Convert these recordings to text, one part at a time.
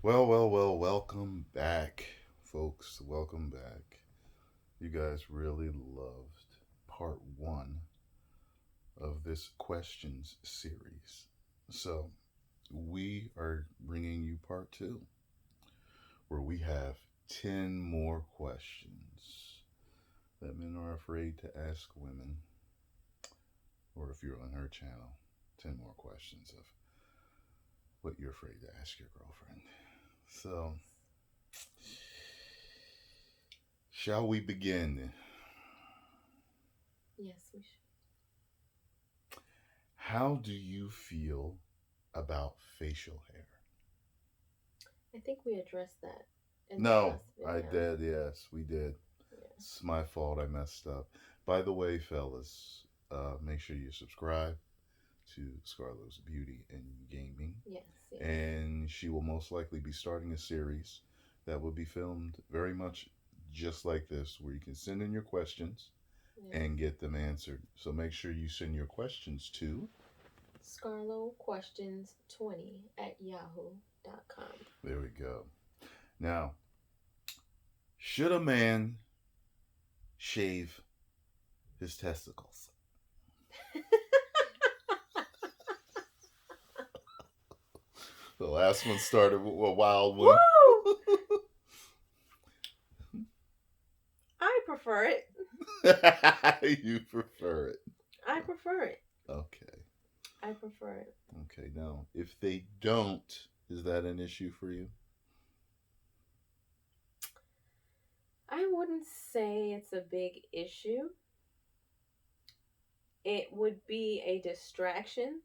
Well, welcome back, folks. Welcome back. You guys really loved part one of this questions series. So, we are bringing you part two, where we have 10 more questions that men are afraid to ask women, or if you're on her channel, 10 more questions of what you're afraid to ask your girlfriend. So, shall we begin? Yes, we should. How do you feel about facial hair? I think we addressed that in the No, last I video. did. Yes, we did. Yeah. It's my fault. I messed up. By the way, fellas, make sure you subscribe to Scarlo's Beauty and Gaming. Yes, yes. And she will most likely be starting a series that will be filmed very much just like this, where you can send in your questions Yeah. and get them answered. So make sure you send your questions to. Scarlo questions 20 at yahoo.com. There we go. Now, should a man shave his testicles? The last one started with a wild one. Woo! I prefer it. You prefer it. I prefer it. Okay. I prefer it. Okay. Now, if they don't, is that an issue for you? I wouldn't say it's a big issue. It would be a distraction,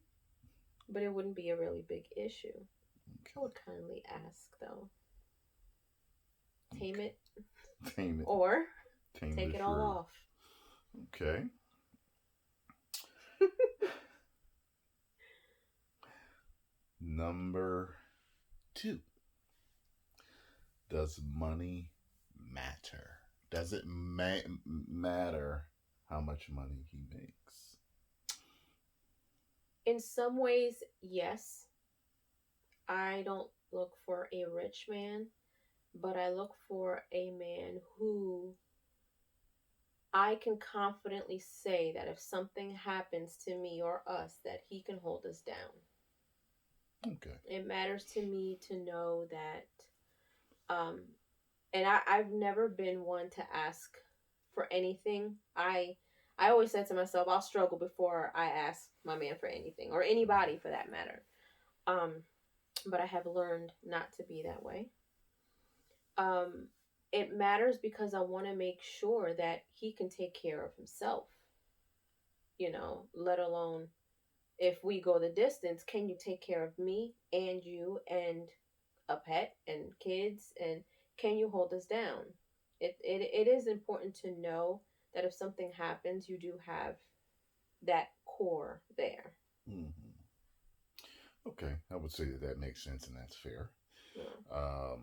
but it wouldn't be a really big issue. I Okay. would kindly ask, though. Tame it Tame it. or Tame take the it all shrew. off. Okay. Number two. Does money matter? Does it matter how much money he makes? In some ways, yes. I don't look for a rich man, but I look for a man who I can confidently say that if something happens to me or us, that he can hold us down. Okay. It matters to me to know that, um, and I've never been one to ask for anything. I always said to myself, I'll struggle before I ask my man for anything or anybody for that matter. Um, but I have learned not to be that way. Um, it matters because I want to make sure that he can take care of himself, let alone if we go the distance, can you take care of me and you and a pet and kids, and can you hold us down? It is important to know that if something happens, you do have that core there. Hmm. Okay. I would say that that makes sense and that's fair. Yeah. Um,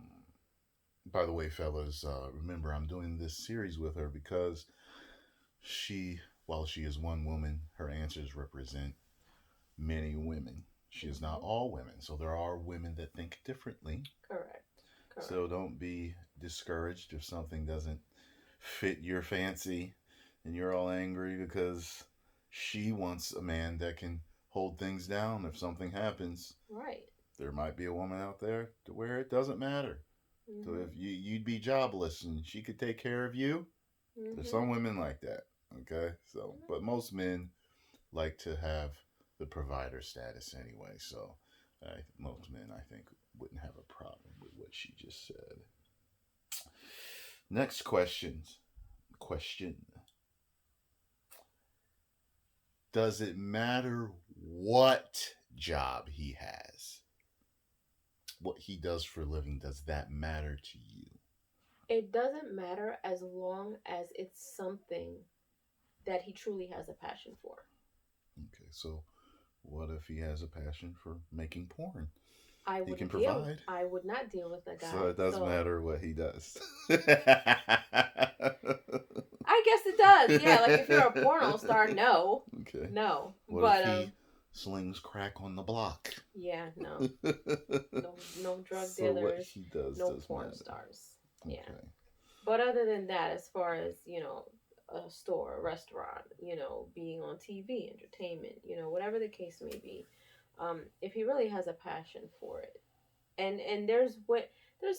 by the way, fellas, remember I'm doing this series with her because she, while she is one woman, her answers represent many women. She is not Hmm. all women, so there are women that think differently. Correct. So Correct. don't be discouraged if something doesn't fit your fancy and you're all angry because she wants a man that can hold things down if something happens. Right. There might be a woman out there to where it doesn't matter. So Hmm. if you'd be jobless and she could take care of you, there's Hmm. some women like that. Okay, so but most men like to have the provider status anyway. So most men, I think, wouldn't have a problem with what she just said. Next question. Question: does it matter what job he has? What he does for a living, does that matter to you? It doesn't matter as long as it's something that he truly has a passion for. Okay, so what if he has a passion for making porn? I He can wouldn't deal. provide. I would not deal with a So guy. it does So matter what he does. I guess it does. Yeah, like if you're a porno star, no, Okay. no. What if But he slings crack on the block. Yeah, no. No drug So what dealers, he does no does porn matter. stars. Yeah. Okay. But other than that, as far as, a store, a restaurant, being on TV, entertainment, whatever the case may be, if he really has a passion for it. And there's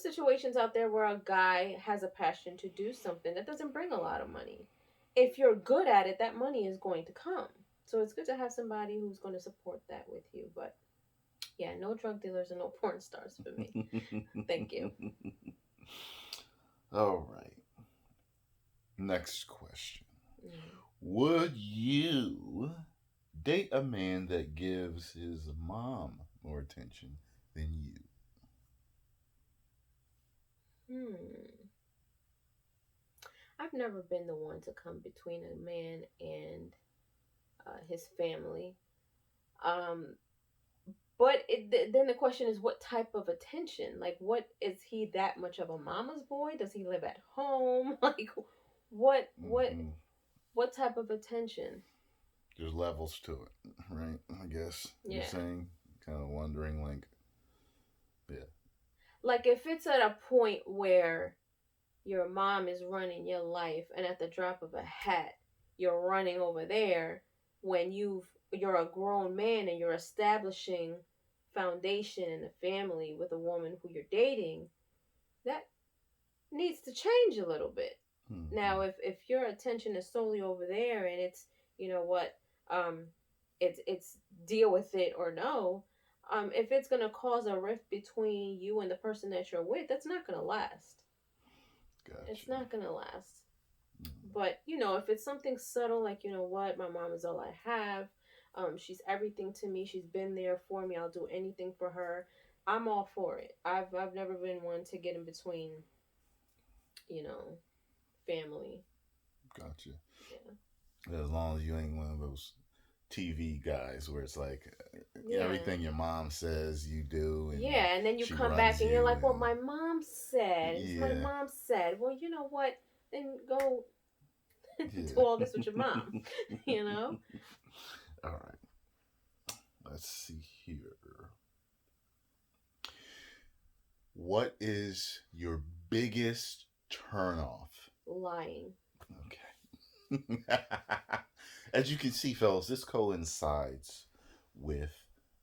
situations out there where a guy has a passion to do something that doesn't bring a lot of money. If you're good at it, that money is going to come. So it's good to have somebody who's going to support that with you. But yeah, no drug dealers and no porn stars for me. Thank you. All right. Next question. Mm. Would you date a man that gives his mom more attention than you? Hmm. I've never been the one to come between a man and his family. Um, but then the question is, what type of attention? Like, what is he that much of a mama's boy? Does he live at home? Like, what what Mm-hmm. what type of attention? There's levels to it, right? I guess you're Yeah. saying, kind of wondering, like, yeah, Like, if it's at a point where your mom is running your life and at the drop of a hat you're running over there when you're a grown man and you're establishing foundation in a family with a woman who you're dating, that needs to change a little bit. mm-hmm. Now, if your attention is solely over there and it's, you know what, um it's deal with it or no, if it's going to cause a rift between you and the person that you're with, that's not going to last. It's Gotcha. not going to last. Mm, But if it's something subtle, like, what, my mom is all I have, she's everything to me, she's been there for me, I'll do anything for her, I'm all for it. I've never been one to get in between, you know family. gotcha. Yeah. As long as you ain't one of those TV guys where it's like Yeah. everything your mom says you do and Yeah, and then you she come runs back and you're you like, well, and my mom said, it's my yeah, mom said. Well, you know what? Then go do yeah. all this with your mom, you know? All right, let's see here. What is your biggest turnoff? Lying. Okay. As you can see, fellas, this coincides with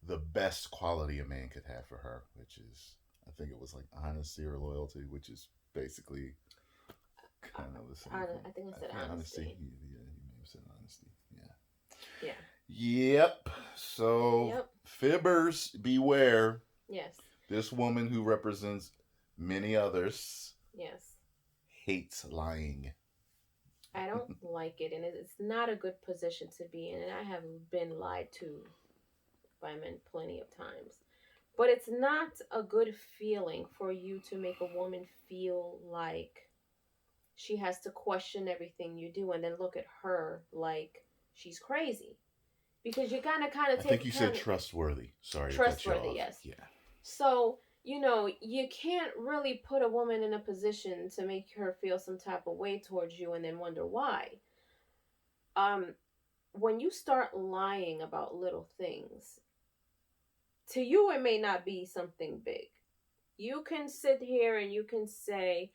the best quality a man could have for her, which is, I think it was like honesty or loyalty, which is basically kind of the same thing. I think I I said think honesty, honesty. yeah, you may have said honesty. Yeah. Yeah. Yep. So, Yep. fibbers, beware. Yes. This woman who represents many others Yes. hates lying. I don't like it, and it's not a good position to be in. And I have been lied to by men plenty of times. But it's not a good feeling for you to make a woman feel like she has to question everything you do and then look at her like she's crazy. Because you gotta kind of I take think you said account. trustworthy. Sorry to cut you Trustworthy, off. yes. Yeah. So, you can't really put a woman in a position to make her feel some type of way towards you and then wonder why. Um, when you start lying about little things, to you it may not be something big. You can sit here and you can say,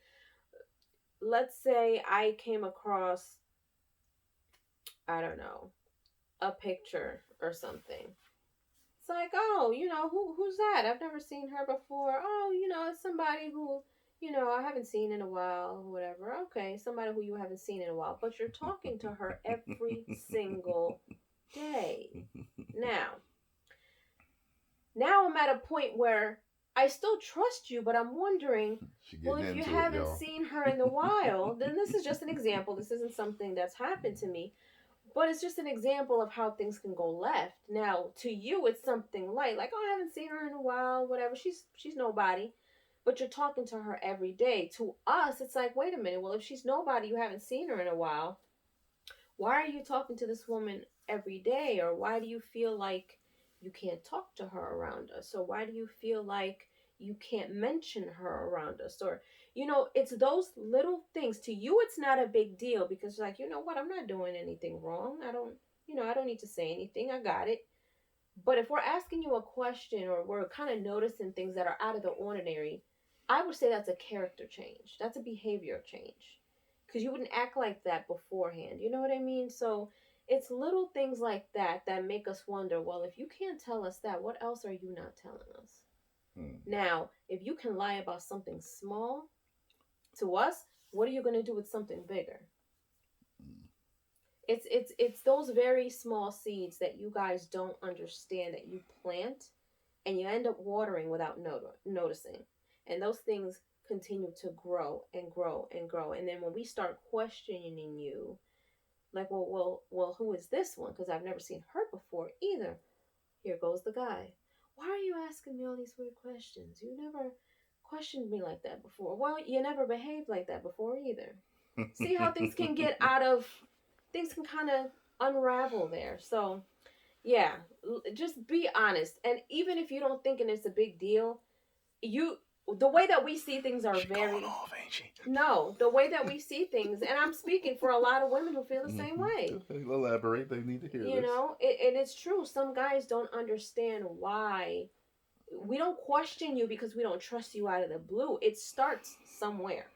let's say I came across, I don't know, a picture or something. It's like, oh, who's that? I've never seen her before. Oh, it's somebody who, I haven't seen in a while, whatever. Okay, somebody who you haven't seen in a while, but you're talking to her every single day. Now, now I'm at a point where I still trust you, but I'm wondering, She well, getting if you into it, haven't y'all. seen her in a while, then this is just an example. This isn't something that's happened to me. But it's just an example of how things can go left. Now, to you, it's something light, like, oh, I haven't seen her in a while, whatever. She's nobody, but you're talking to her every day. To us, it's like, wait a minute. Well, if she's nobody, you haven't seen her in a while. Why are you talking to this woman every day, or why do you feel like you can't talk to her around us, or why do you feel like you can't mention her around us, or it's those little things. To you, it's not a big deal because, like, you know what, I'm not doing anything wrong. I don't need to say anything. I got it. But if we're asking you a question or we're kind of noticing things that are out of the ordinary, I would say that's a character change. That's a behavior change. Because you wouldn't act like that beforehand. You know what I mean? So it's little things like that that make us wonder, well, if you can't tell us that, what else are you not telling us? Hmm. Now, if you can lie about something small to us, what are you going to do with something bigger? It's those very small seeds that you guys don't understand that you plant and you end up watering without noticing. And those things continue to grow and grow and grow. And then when we start questioning you, like, well, who is this one? Because I've never seen her before either. Here goes the guy. Why are you asking me all these weird questions? You never questioned me like that before. Well, you never behaved like that before either. See how things can get out of, things can kind of unravel there. So yeah, just be honest. And even if you don't think it's a big deal, you, the way that we see things are She going very, off, ain't she? no, the way that we see things, and I'm speaking for a lot of women who feel the same way. Elaborate. They need to hear You this. know, and it's true. Some guys don't understand why we don't question you because we don't trust you out of the blue. It starts somewhere.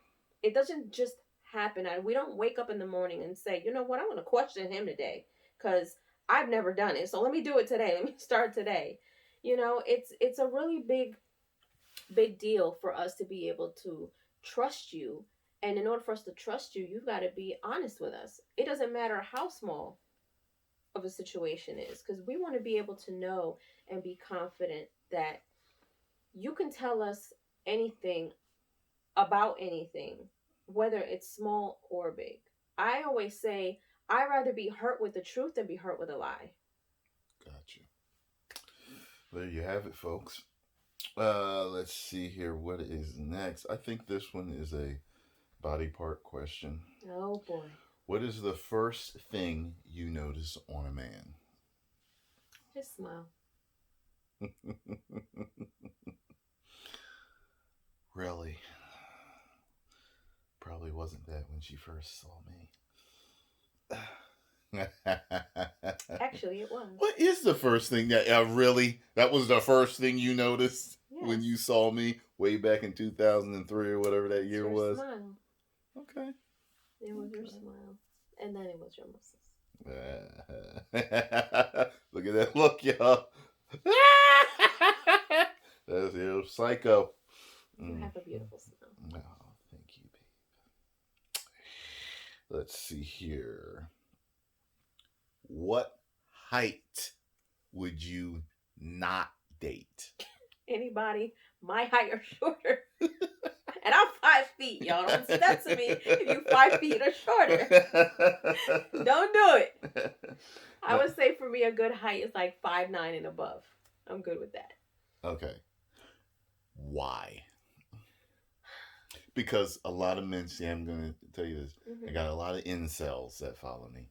It doesn't just happen. We don't wake up in the morning and say, you know what, I'm going to question him today because I've never done it. So let me do it today. Let me start today. You know, it's a really big deal for us to be able to trust you. And in order for us to trust you, you've got to be honest with us. It doesn't matter how small of a situation is, because we want to be able to know and be confident that you can tell us anything about anything, whether it's small or big. I always say I'd rather be hurt with the truth than be hurt with a lie. Gotcha. There you have it, folks. Let's see here. What is next? I think this one is a body part question. Oh boy. What is the first thing you notice on a man? His smile. Really? Probably wasn't that when she first saw me. Actually, it was. What is the first thing that really, that was the first thing you noticed when Yes. you saw me way back in 2003 or whatever that It's year your was? smile. Okay. It was your Okay. smile. And then it was your muscles. Look at that look, y'all. That's your psycho. You have a beautiful smile. Oh, thank you, babe. Let's see here. What height would you not date? Anybody my height or shorter. And I'm 5 feet, y'all. Don't step to me if you 5 feet or shorter. Don't do it. I would say for me a good height is like 5'9" and above. I'm good with that. Okay. Why? Because a lot of men, see, I'm going to tell you this. Mm-hmm. I got a lot of incels that follow me.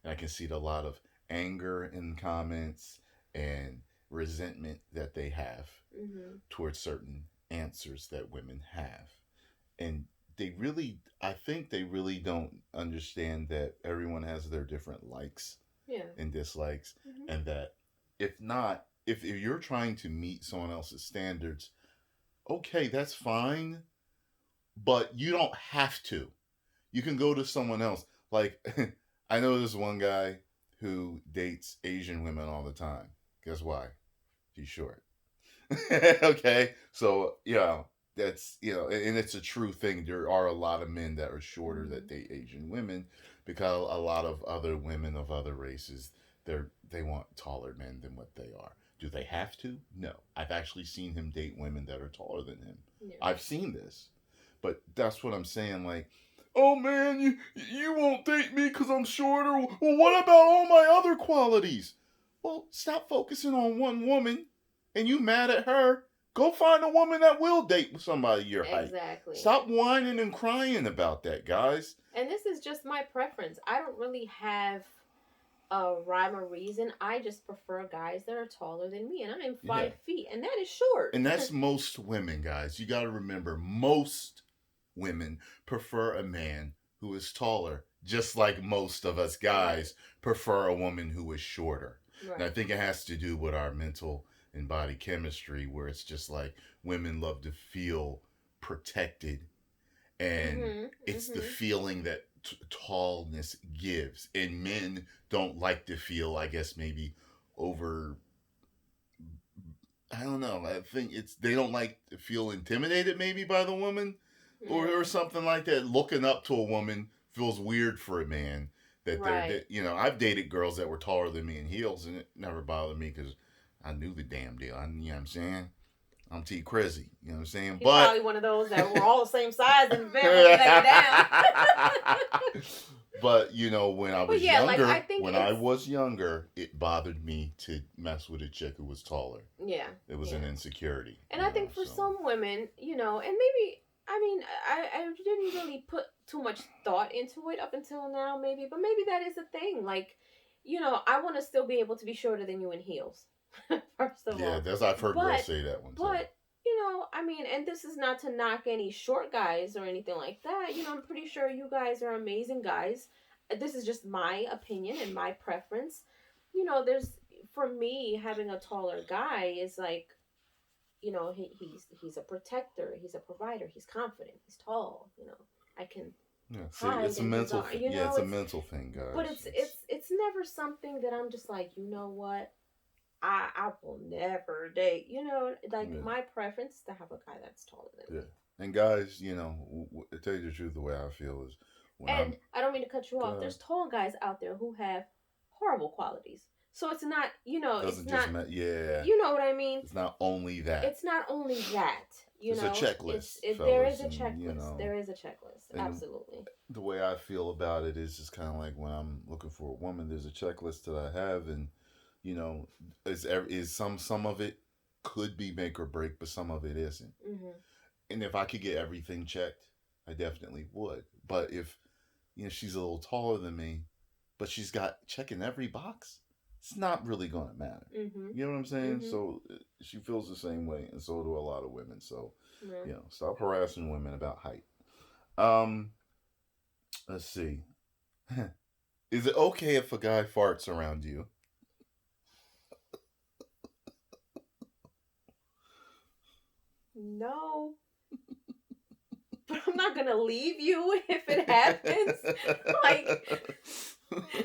And I can see a lot of anger in comments and resentment that they have towards certain answers that women have. And they really, I think they really don't understand that everyone has their different likes and dislikes. And that if you're trying to meet someone else's standards, okay, that's fine, but you don't have to. You can go to someone else. Like, I know this one guy who dates Asian women all the time. Guess why? She's short. Okay, so that's and it's a true thing. There are a lot of men that are shorter that date Asian women because a lot of other women of other races they want taller men than what they are. Do they have to? No. I've actually seen him date women that are taller than him. Yeah. I've seen this, but that's what I'm saying. Like, oh man, you won't date me because I'm shorter. Well, what about all my other qualities? Well, stop focusing on one woman and you mad at her. Go find a woman that will date with somebody your height. Exactly. Stop whining and crying about that, guys. And this is just my preference. I don't really have a rhyme or reason. I just prefer guys that are taller than me, and I'm 5 feet, and that is short. And that's most women, guys. You got to remember, most women prefer a man who is taller, just like most of us guys prefer a woman who is shorter. And I Right. think it has to do with our mental and body chemistry, where it's just like women love to feel protected, and Mhm. it's the Mhm. feeling that tallness gives. And men don't like to feel, I guess, maybe over. I don't know. I think it's they don't like to feel intimidated, maybe by the woman, or Yeah. something like that. Looking up to a woman feels weird for a man. That Right. I've dated girls that were taller than me in heels, and it never bothered me because I knew the damn deal. You know what I'm saying? I'm T crazy. You know what I'm saying? He's But probably one of those that were all the same size in the bedroom and let you down. but when But yeah, like I think when I it's was younger, it bothered me to mess with a chick who was taller. yeah, It was an yeah. insecurity, And I think for so some women, and maybe I mean I didn't really put too much thought into it up until now, maybe, but maybe that is a thing. Like, I want to still be able to be shorter than you in heels, first of yeah, all. that's I've heard girls But say that one too. but I mean, and this is not to knock any short guys or anything like that. I'm pretty sure you guys are amazing guys. This is just my opinion and my preference. There's for me having a taller guy is like he's a protector, he's a provider, he's confident, he's tall. I can Yeah, see, hide it's a in his mental arm. thing. Yeah, it's a mental thing, But guys. it's never something that I'm just like, what, I will never date. Like Yeah, my preference is to have a guy that's taller than yeah. me. And guys, to tell you the truth, the way I feel is when I'm And I don't mean to cut you off. God There's tall guys out there who have horrible qualities. So it's not, it's doesn't just not, mean yeah. you know what I mean? It's not only that. It's not only that, It's a checklist, there is fellas, a and checklist. There is a checklist. and Absolutely. the way I feel about it is just kind of like when I'm looking for a woman. There's a checklist that I have, and you know, is some of it could be make or break, but some of it isn't. Mhm. And if I could get everything checked, I definitely would. But if she's a little taller than me, but she's got checking every box, it's not really gonna matter. Mhm. You know what I'm saying? Mhm. So she feels the same way, and so do a lot of women. So Yeah. stop harassing women about height. Um, let's see. Is it okay if a guy farts around you? No, but I'm not gonna leave you if it happens. Like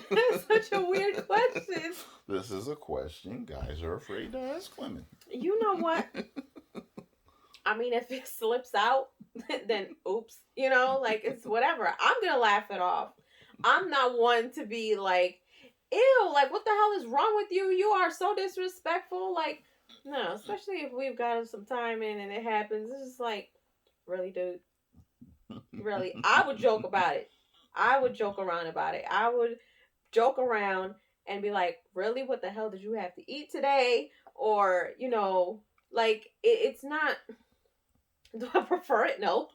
that's such a weird question. This is a question guys are afraid to ask women. You know what? I mean, if it slips out, then oops. Like it's whatever. I'm gonna laugh it off. I'm not one to be like, ew, like what the hell is wrong with you? You are so disrespectful. Like, no, especially if we've got some time in and it happens. It's just like, really, dude, really. I would joke about it. I would joke around about it. I would joke around and be like, really, what the hell did you have to eat today? Or, like it's not. Do I prefer it? No.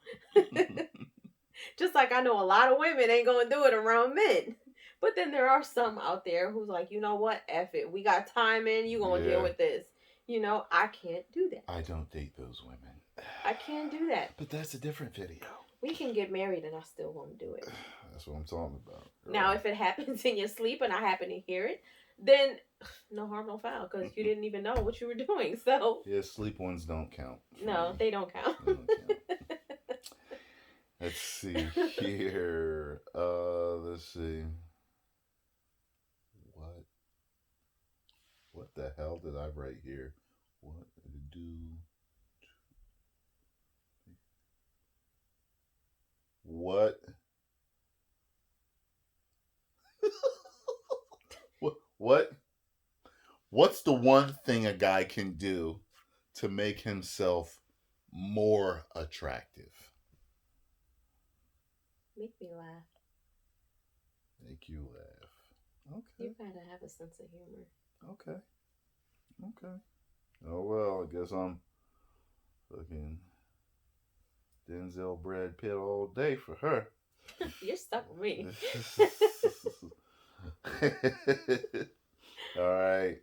Just like I know a lot of women ain't gonna do it around men. But then there are some out there who's like, you know what? F it. We got time in. You gonna deal Yeah, with this. I can't do that. I don't date those women. I can't do that. But that's a different video. We can get married and I still won't do it. That's what I'm talking about, Now, girl. if it happens in your sleep and I happen to hear it, then no harm, no foul, because you didn't even know what you were doing. So, Yeah, sleep ones don't count for no, me. they don't count. They don't count. Let's see here. Let's see. What? What the hell did I write here? What do? What? What? What's the one thing a guy can do to make himself more attractive? Make me laugh. Make you laugh. You Okay. gotta have a sense of humor. Okay. Okay. Oh well, I guess I'm fucking Denzel Brad Pitt all day for her. You're stuck with me. All right.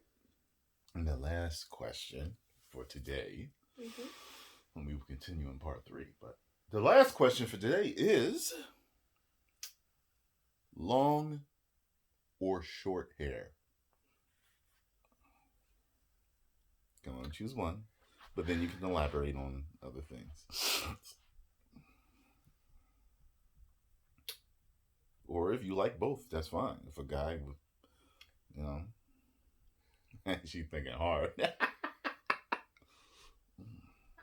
And the last question for today, Mm-hmm. and we will continue in part 3, but the last question for today is long or short hair? Can only choose one, but then you can elaborate on other things. Or if you like both, that's fine. If a guy, you know, she's thinking hard.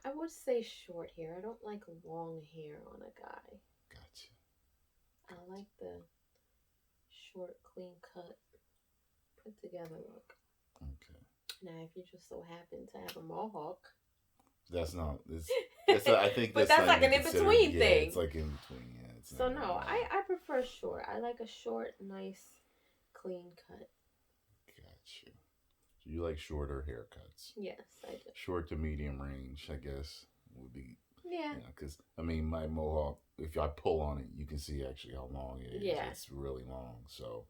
I would say short hair. I don't like long hair on a guy. Gotcha. I like the short, clean cut, put together look. Okay. Now, if you just so happen to have a mohawk, That's not. It's I think but that's that's not like an even in considered. between Yeah, thing. it's like in between. Yeah, it's So not even no, long. I prefer short. I like a short, nice, clean cut. Gotcha. So you like shorter haircuts? Yes, I do. Short to medium range, I guess, would be. Yeah. Because I mean, my mohawk. If I pull on it, you can see actually how long it is. Yeah. It's really long. So,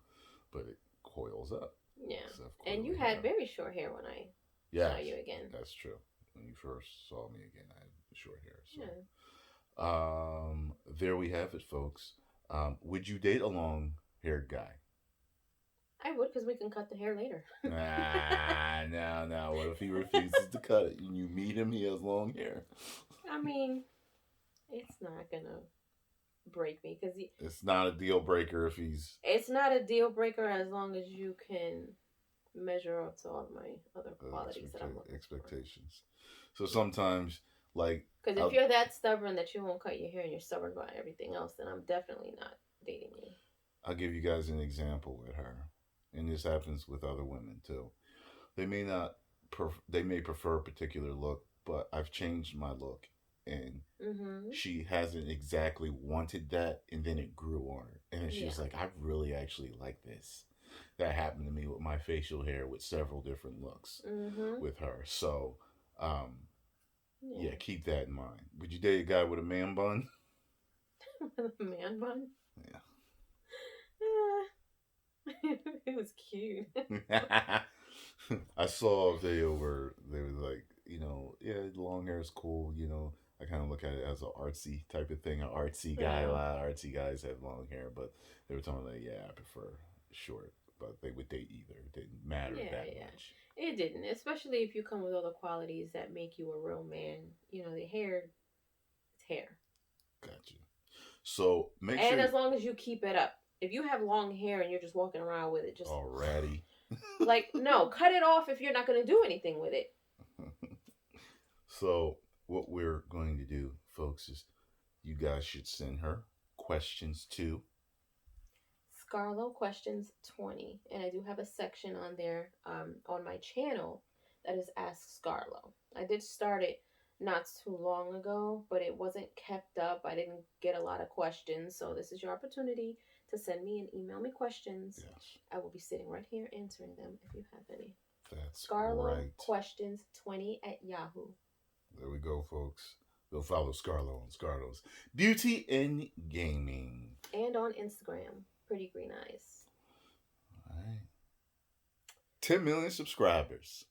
but it coils up. Yeah. So And you had very short hair when I saw you again. That's true. When you first saw me again, I had short hair. So, yeah. There we have it, folks. Would you date a long-haired guy? I would, because we can cut the hair later. No. What if he refuses to cut it and you meet him? He has long hair. I mean, it's not gonna break me because it's not a deal breaker if he's. It's not a deal breaker as long as you can measure up to all of my other qualities that I'm looking expectations. For. So sometimes, like, because if you're that stubborn that you won't cut your hair and you're stubborn about everything else, then I'm definitely not dating you. I'll give you guys an example with her, and this happens with other women too. They may not, they may prefer a particular look, but I've changed my look, and she hasn't exactly wanted that, and then it grew on her, and then she's like, I really actually like this. That happened to me with my facial hair with several different looks with her. So, keep that in mind. Would you date a guy with a man bun? With a man bun? Yeah. It was cute. I saw a video where they was like, long hair is cool. I kind of look at it as an artsy type of thing. An artsy guy. A lot of artsy guys have long hair, but they were telling me, I prefer short. But they would date either. It didn't matter that much. It didn't, especially if you come with other qualities that make you a real man. The hair, it's hair. Gotcha. So make sure. And as long as you keep it up. If you have long hair and you're just walking around with it, just already. No, cut it off if you're not going to do anything with it. So what we're going to do, folks, is you guys should send her questions to Scarlo Questions 20, and I do have a section on there on my channel that is Ask Scarlo. I did start it not too long ago, but it wasn't kept up. I didn't get a lot of questions, so this is your opportunity to send me and email me questions. Yes. I will be sitting right here answering them if you have any. That's Scarlo right. Questions 20 at Yahoo. There we go, folks. Go follow Scarlo on Scarlo's Beauty and Gaming. And on Instagram, Pretty Green Eyes. All right. 10 million subscribers.